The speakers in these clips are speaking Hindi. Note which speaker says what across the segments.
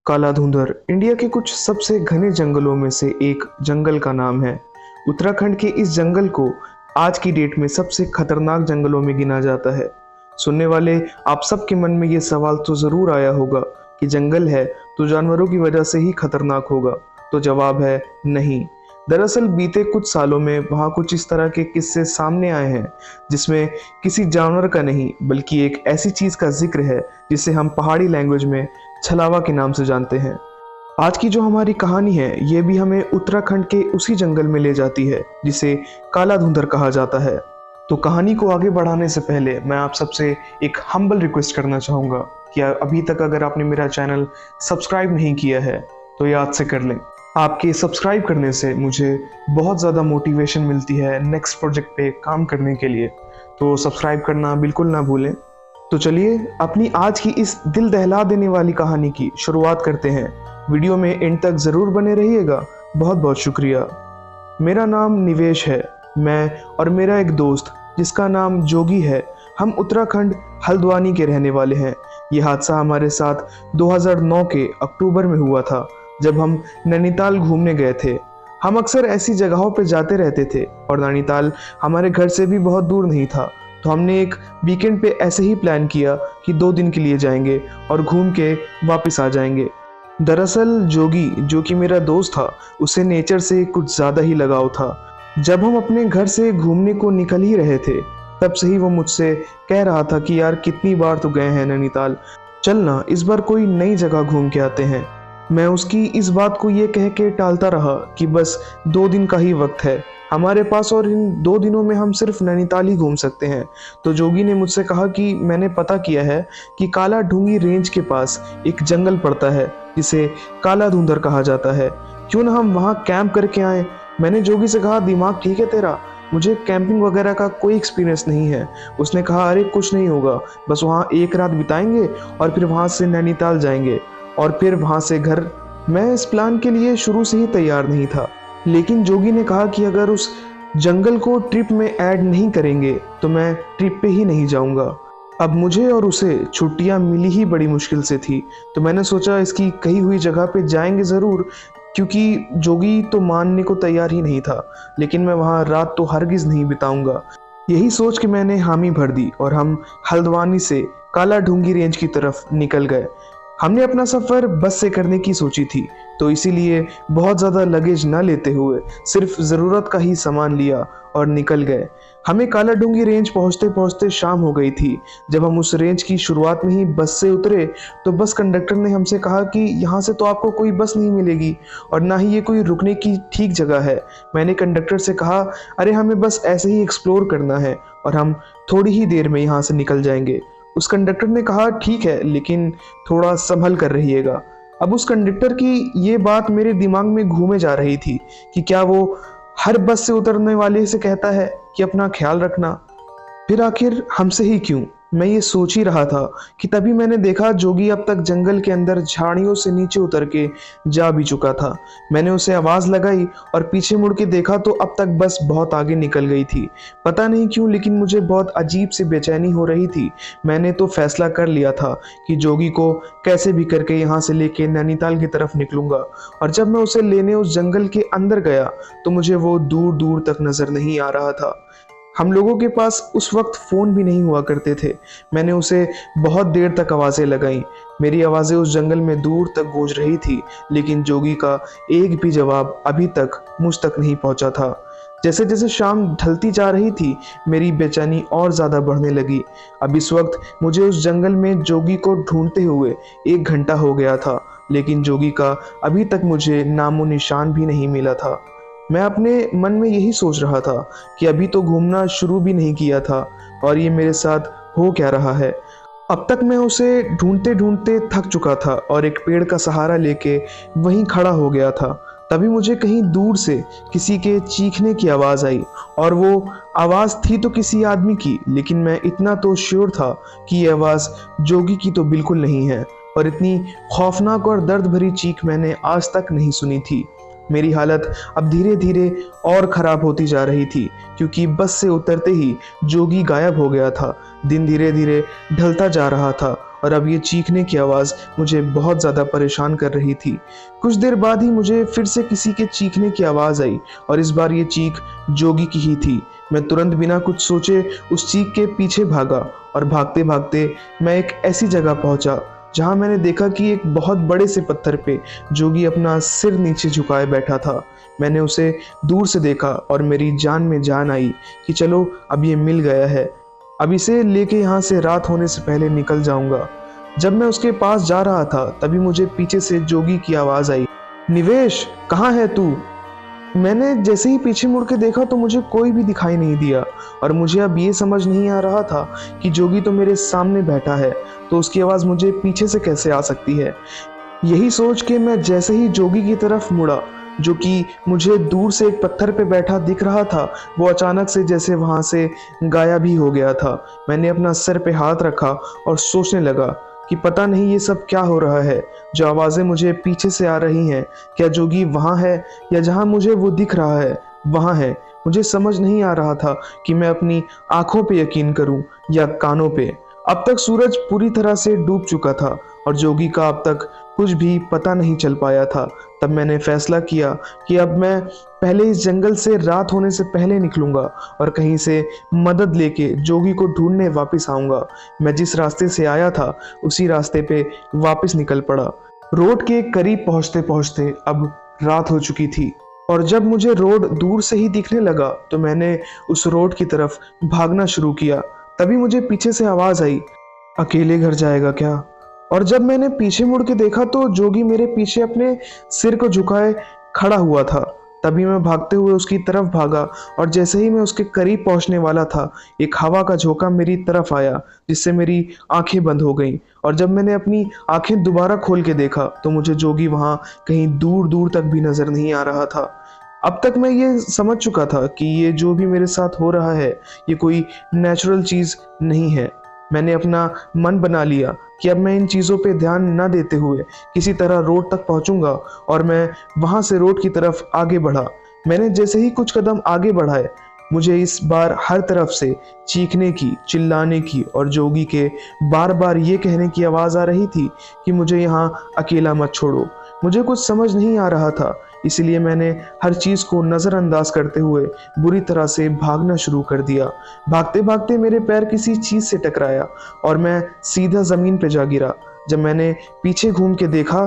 Speaker 1: काला धुंधर इंडिया के कुछ सबसे घने जंगलों में से एक जंगल का नाम है। उत्तराखंड के इस जंगल को आज की डेट में सबसे खतरनाक जंगलों में गिना जाता है। सुनने वाले आप सबके मन में ये सवाल तो जरूर आया होगा कि जंगल है तो जानवरों की वजह से ही खतरनाक होगा। तो जवाब है नहीं। दरअसल बीते कुछ सालों में वहाँ कुछ इस तरह के किस्से सामने आए हैं जिसमें किसी जानवर का नहीं बल्कि एक ऐसी चीज का जिक्र है जिसे हम पहाड़ी लैंग्वेज में छलावा के नाम से जानते हैं। आज की जो हमारी कहानी है ये भी हमें उत्तराखंड के उसी जंगल में ले जाती है जिसे काला धुंधर कहा जाता है। तो कहानी को आगे बढ़ाने से पहले मैं आप सबसे एक हम्बल रिक्वेस्ट करना चाहूँगा कि अभी तक अगर आपने मेरा चैनल सब्सक्राइब नहीं किया है तो याद से कर लें। आपके सब्सक्राइब करने से मुझे बहुत ज़्यादा मोटिवेशन मिलती है नेक्स्ट प्रोजेक्ट पे काम करने के लिए, तो सब्सक्राइब करना बिल्कुल ना भूलें। तो चलिए अपनी आज की इस दिल दहला देने वाली कहानी की शुरुआत करते हैं। वीडियो में एंड तक ज़रूर बने रहिएगा। बहुत बहुत शुक्रिया। मेरा नाम निवेश है। मैं और मेरा एक दोस्त जिसका नाम जोगी है, हम उत्तराखंड हल्द्वानी के रहने वाले हैं। ये हादसा हमारे साथ 2009 के अक्टूबर में हुआ था जब हम नैनीताल घूमने गए थे। हम अक्सर ऐसी जगहों पर जाते रहते थे और नैनीताल हमारे घर से भी बहुत दूर नहीं था, तो हमने एक वीकेंड पे ऐसे ही प्लान किया कि 2 दिन के लिए जाएंगे और घूम के वापस आ जाएंगे। दरअसल जोगी जो कि मेरा दोस्त था, उसे नेचर से कुछ ज़्यादा ही लगाव था। जब हम अपने घर से घूमने को निकल ही रहे थे तब से ही वो मुझसे कह रहा था कि यार कितनी बार तो गए हैं नैनीताल, चल ना इस बार कोई नई जगह घूम के आते हैं। मैं उसकी इस बात को ये कह के टालता रहा कि बस 2 दिन का ही वक्त है हमारे पास और इन 2 दिनों में हम सिर्फ नैनीताल ही घूम सकते हैं। तो जोगी ने मुझसे कहा कि मैंने पता किया है कि काला ढूंगी रेंज के पास एक जंगल पड़ता है जिसे काला धुंधर कहा जाता है, क्यों ना हम वहाँ कैंप करके आए। मैंने जोगी से कहा दिमाग ठीक है तेरा, मुझे कैंपिंग वगैरह का कोई एक्सपीरियंस नहीं है। उसने कहा अरे कुछ नहीं होगा, बस वहाँ एक रात बिताएंगे और फिर वहाँ से नैनीताल जाएंगे और फिर वहाँ से घर। मैं इस प्लान के लिए शुरू से ही तैयार नहीं था, लेकिन जोगी ने कहा कि अगर उस जंगल को ट्रिप में ऐड नहीं करेंगे तो मैं ट्रिप पे ही नहीं जाऊंगा। अब मुझे और उसे छुट्टियां मिली ही बड़ी मुश्किल से थी, तो मैंने सोचा इसकी कही हुई जगह पे जाएंगे ज़रूर, क्योंकि जोगी तो मानने को तैयार ही नहीं था। लेकिन मैं वहाँ रात तो हरगिज़ नहीं बिताऊंगा। यही सोच के मैंने हामी भर दी और हम हल्द्वानी से काला ढूंगी रेंज की तरफ निकल गए। हमने अपना सफ़र बस से करने की सोची थी, तो इसीलिए बहुत ज़्यादा लगेज न लेते हुए सिर्फ ज़रूरत का ही सामान लिया और निकल गए। हमें काला ढूंगी रेंज पहुंचते पहुंचते शाम हो गई थी। जब हम उस रेंज की शुरुआत में ही बस से उतरे तो बस कंडक्टर ने हमसे कहा कि यहाँ से तो आपको कोई बस नहीं मिलेगी और ना ही ये कोई रुकने की ठीक जगह है। मैंने कंडक्टर से कहा अरे हमें बस ऐसे ही एक्सप्लोर करना है और हम थोड़ी ही देर में यहाँ से निकल जाएंगे। उस कंडक्टर ने कहा ठीक है, लेकिन थोड़ा संभल कर रहिएगा। अब उस कंडक्टर की ये बात मेरे दिमाग में घूमे जा रही थी कि क्या वो हर बस से उतरने वाले से कहता है कि अपना ख्याल रखना, फिर आखिर हमसे ही क्यों। मैं ये सोच ही रहा था कि तभी मैंने देखा जोगी अब तक जंगल के अंदर झाड़ियों से नीचे उतर के जा भी चुका था। मैंने उसे आवाज़ लगाई और पीछे मुड़ के देखा तो अब तक बस बहुत आगे निकल गई थी। पता नहीं क्यों लेकिन मुझे बहुत अजीब सी बेचैनी हो रही थी। मैंने तो फैसला कर लिया था कि जोगी को कैसे भी करके यहाँ से लेके नैनीताल की तरफ निकलूंगा। और जब मैं उसे लेने उस जंगल के अंदर गया तो मुझे वो दूर दूर तक नजर नहीं आ रहा था। हम लोगों के पास उस वक्त फ़ोन भी नहीं हुआ करते थे। मैंने उसे बहुत देर तक आवाज़ें लगाई। मेरी आवाज़ें उस जंगल में दूर तक गूंज रही थी, लेकिन जोगी का एक भी जवाब अभी तक मुझ तक नहीं पहुंचा था। जैसे जैसे शाम ढलती जा रही थी मेरी बेचैनी और ज़्यादा बढ़ने लगी। अब इस वक्त मुझे उस जंगल में जोगी को ढूंढते हुए 1 घंटा हो गया था, लेकिन जोगी का अभी तक मुझे नामो निशान भी नहीं मिला था। मैं अपने मन में यही सोच रहा था कि अभी तो घूमना शुरू भी नहीं किया था और ये मेरे साथ हो क्या रहा है। अब तक मैं उसे ढूंढते ढूंढते थक चुका था और एक पेड़ का सहारा लेके वहीं खड़ा हो गया था। तभी मुझे कहीं दूर से किसी के चीखने की आवाज़ आई और वो आवाज़ थी तो किसी आदमी की, लेकिन मैं इतना तो श्योर था कि ये आवाज़ जोगी की तो बिल्कुल नहीं है। और इतनी खौफनाक और दर्द भरी चीख मैंने आज तक नहीं सुनी थी। मेरी हालत अब धीरे धीरे और ख़राब होती जा रही थी, क्योंकि बस से उतरते ही जोगी गायब हो गया था। दिन धीरे धीरे ढलता जा रहा था और अब ये चीखने की आवाज़ मुझे बहुत ज़्यादा परेशान कर रही थी। कुछ देर बाद ही मुझे फिर से किसी के चीखने की आवाज़ आई और इस बार ये चीख जोगी की ही थी। मैं तुरंत बिना कुछ सोचे उस चीख के पीछे भागा और भागते भागते मैं एक ऐसी जगह पहुंचा जहां मैंने देखा कि एक बहुत बड़े से पत्थर पे जोगी अपना सिर नीचे झुकाए बैठा था। मैंने उसे दूर से देखा और मेरी जान में जान आई कि चलो अब ये मिल गया है, अब इसे लेके यहाँ से रात होने से पहले निकल जाऊंगा। जब मैं उसके पास जा रहा था तभी मुझे पीछे से जोगी की आवाज आई, निवेश कहाँ है तू? मैंने जैसे ही पीछे मुड़ के देखा तो मुझे कोई भी दिखाई नहीं दिया और मुझे अब ये समझ नहीं आ रहा था कि जोगी तो मेरे सामने बैठा है तो उसकी आवाज़ मुझे पीछे से कैसे आ सकती है। यही सोच के मैं जैसे ही जोगी की तरफ मुड़ा, जो कि मुझे दूर से एक पत्थर पे बैठा दिख रहा था, वो अचानक से जैसे वहां से गायब ही हो गया था। मैंने अपना सर पे हाथ रखा और सोचने लगा कि पता नहीं ये सब क्या हो रहा है। जो आवाज़ें मुझे पीछे से आ रही हैं, क्या जोगी वहाँ है या जहाँ मुझे वो दिख रहा है वहाँ है? मुझे समझ नहीं आ रहा था कि मैं अपनी आंखों पे यकीन करूं या कानों पे। अब तक सूरज पूरी तरह से डूब चुका था और जोगी का अब तक कुछ भी पता नहीं चल पाया था। तब मैंने फैसला किया कि अब मैं पहले इस जंगल से रात होने से पहले निकलूंगा और कहीं से मदद लेके जोगी को ढूंढने वापस आऊंगा। मैं जिस रास्ते से आया था उसी रास्ते पे वापस निकल पड़ा। रोड के करीब पहुंचते पहुंचते अब रात हो चुकी थी और जब मुझे रोड दूर से ही दिखने लगा तो मैंने उस रोड की तरफ भागना शुरू किया। तभी मुझे पीछे से आवाज आई, अकेले घर जाएगा क्या? और जब मैंने पीछे मुड़ के देखा तो जोगी मेरे पीछे अपने सिर को झुकाए खड़ा हुआ था। तभी मैं भागते हुए उसकी तरफ भागा और जैसे ही मैं उसके करीब पहुंचने वाला था, एक हवा का झोंका मेरी तरफ आया जिससे मेरी आंखें बंद हो गईं। और जब मैंने अपनी आंखें दोबारा खोल के देखा तो मुझे जोगी वहां कहीं दूर दूर तक भी नजर नहीं आ रहा था। अब तक मैं ये समझ चुका था कि ये जो भी मेरे साथ हो रहा है ये कोई नेचुरल चीज नहीं है। मैंने अपना मन बना लिया कि अब मैं इन चीज़ों पे ध्यान न देते हुए किसी तरह रोड तक पहुंचूंगा और मैं वहां से रोड की तरफ आगे बढ़ा। मैंने जैसे ही कुछ कदम आगे बढ़ाए, मुझे इस बार हर तरफ से चीखने की, चिल्लाने की और जोगी के बार बार ये कहने की आवाज़ आ रही थी कि मुझे यहाँ अकेला मत छोड़ो। मुझे कुछ समझ नहीं आ रहा था, इसलिए मैंने हर चीज़ को नज़रअंदाज करते हुए बुरी तरह से भागना शुरू कर दिया। भागते भागते मेरे पैर किसी चीज़ से टकराया और मैं सीधा ज़मीन पे जा गिरा। जब मैंने पीछे घूम के देखा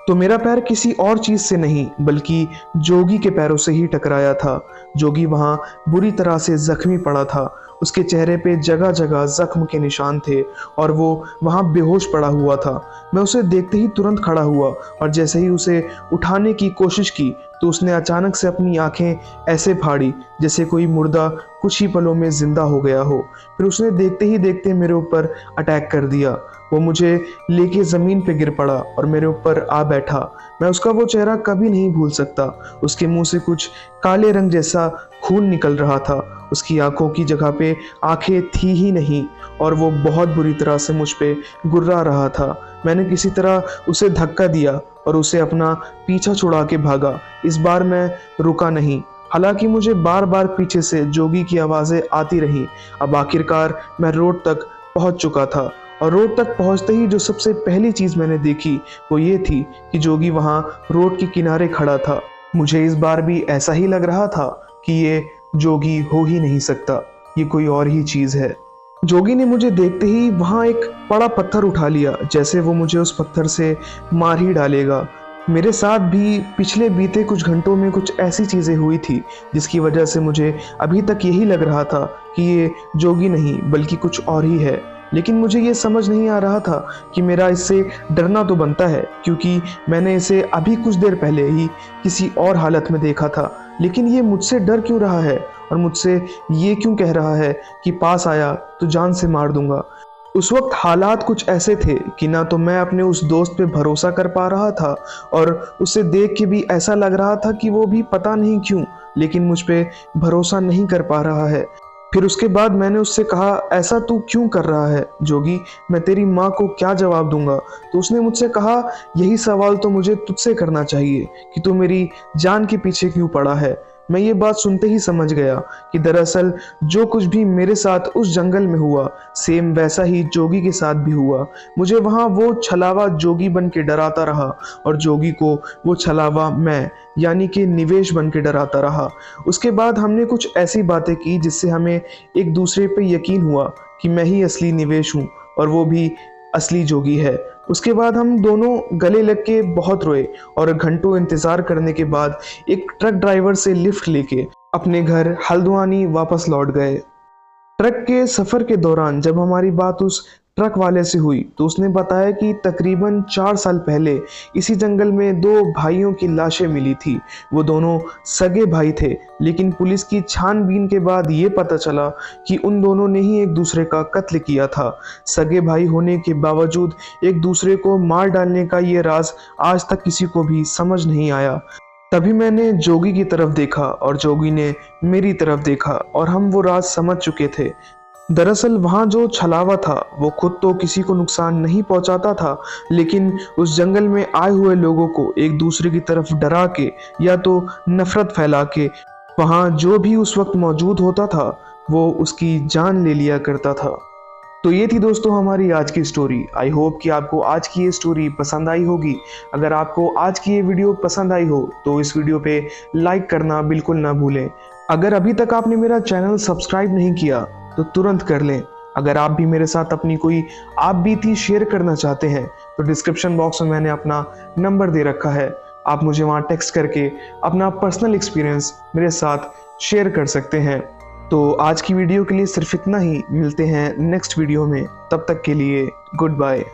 Speaker 1: तो मेरा पैर किसी और चीज से नहीं बल्कि जोगी के पैरों से ही टकराया था। जोगी वहां बुरी तरह से जख्मी पड़ा था। उसके चेहरे पे जगह जगह जख्म के निशान थे और वो वहां बेहोश पड़ा हुआ था। मैं उसे देखते ही तुरंत खड़ा हुआ और जैसे ही उसे उठाने की कोशिश की तो उसने अचानक से अपनी आंखें ऐसे फाड़ी जैसे कोई मुर्दा कुछ ही पलों में जिंदा हो गया हो। फिर उसने देखते ही देखते मेरे ऊपर अटैक कर दिया। वो मुझे लेके ज़मीन पे गिर पड़ा और मेरे ऊपर आ बैठा। मैं उसका वो चेहरा कभी नहीं भूल सकता। उसके मुंह से कुछ काले रंग जैसा खून निकल रहा था। उसकी आंखों की जगह पे आंखें थी ही नहीं और वो बहुत बुरी तरह से मुझ पे गुर्रा रहा था। मैंने किसी तरह उसे धक्का दिया और उसे अपना पीछा छुड़ा के भागा। इस बार मैं रुका नहीं, हालांकि मुझे बार बार पीछे से जोगी की आवाज़ें आती रहीं। अब आखिरकार मैं रोड तक पहुंच चुका था और रोड तक पहुंचते ही जो सबसे पहली चीज़ मैंने देखी वो ये थी कि जोगी वहां रोड के किनारे खड़ा था। मुझे इस बार भी ऐसा ही लग रहा था कि ये जोगी हो ही नहीं सकता, ये कोई और ही चीज़ है। जोगी ने मुझे देखते ही वहां एक बड़ा पत्थर उठा लिया, जैसे वो मुझे उस पत्थर से मार ही डालेगा। मेरे साथ भी पिछले बीते कुछ घंटों में कुछ ऐसी चीज़ें हुई थी जिसकी वजह से मुझे अभी तक यही लग रहा था कि ये जोगी नहीं बल्कि कुछ और ही है। लेकिन मुझे ये समझ नहीं आ रहा था कि मेरा इससे डरना तो बनता है, क्योंकि मैंने इसे अभी कुछ देर पहले ही किसी और हालत में देखा था। लेकिन ये मुझसे डर क्यों रहा है और मुझसे ये क्यों कह रहा है कि पास आया तो जान से मार दूंगा। उस वक्त हालात कुछ ऐसे थे कि ना तो मैं अपने उस दोस्त पे भरोसा कर पा रहा था और उसे देख के भी ऐसा लग रहा था कि वो भी पता नहीं क्यों लेकिन मुझ पे भरोसा नहीं कर पा रहा है। फिर उसके बाद मैंने उससे कहा, ऐसा तू क्यों कर रहा है जोगी, मैं तेरी माँ को क्या जवाब दूंगा? तो उसने मुझसे कहा, यही सवाल तो मुझे तुझसे करना चाहिए कि तू मेरी जान के पीछे क्यों पड़ा है। मैं ये बात सुनते ही समझ गया कि दरअसल जो कुछ भी मेरे साथ उस जंगल में हुआ सेम वैसा ही जोगी के साथ भी हुआ। मुझे वहां वो छलावा जोगी बन के डराता रहा और जोगी को वो छलावा मैं यानी कि निवेश बन के डराता रहा। उसके बाद हमने कुछ ऐसी बातें की जिससे हमें एक दूसरे पे यकीन हुआ कि मैं ही असली निवेश हूँ और वो भी असली जोगी है। उसके बाद हम दोनों गले लग के बहुत रोए और घंटों इंतजार करने के बाद एक ट्रक ड्राइवर से लिफ्ट लेके अपने घर हल्द्वानी वापस लौट गए। ट्रक के सफर के दौरान जब हमारी बात उस ट्रक वाले से हुई तो उसने बताया कि तकरीबन 4 साल पहले इसी जंगल में 2 भाइयों की लाशें मिली थी। वो दोनों सगे भाई थे, लेकिन पुलिस की छानबीन के बाद ये पता चला कि उन दोनों ने ही एक दूसरे का कत्ल किया था। सगे भाई होने के बावजूद एक दूसरे को मार डालने का ये राज आज तक किसी को भी समझ नहीं आया। तभी मैंने जोगी की तरफ देखा और जोगी ने मेरी तरफ देखा और हम वो राज समझ चुके थे। दरअसल वहाँ जो छलावा था वो खुद तो किसी को नुकसान नहीं पहुंचाता था, लेकिन उस जंगल में आए हुए लोगों को एक दूसरे की तरफ डरा के या तो नफरत फैला के वहाँ जो भी उस वक्त मौजूद होता था वो उसकी जान ले लिया करता था। तो ये थी दोस्तों हमारी आज की स्टोरी। आई होप कि आपको आज की ये स्टोरी पसंद आई होगी। अगर आपको आज की ये वीडियो पसंद आई हो तो इस वीडियो पे लाइक करना बिल्कुल ना भूलें। अगर अभी तक आपने मेरा चैनल सब्सक्राइब नहीं किया तो तुरंत कर लें। अगर आप भी मेरे साथ अपनी कोई आप बीती शेयर करना चाहते हैं तो डिस्क्रिप्शन बॉक्स में मैंने अपना नंबर दे रखा है, आप मुझे वहाँ टेक्स्ट करके अपना पर्सनल एक्सपीरियंस मेरे साथ शेयर कर सकते हैं। तो आज की वीडियो के लिए सिर्फ इतना ही, मिलते हैं नेक्स्ट वीडियो में, तब तक के लिए गुड बाय।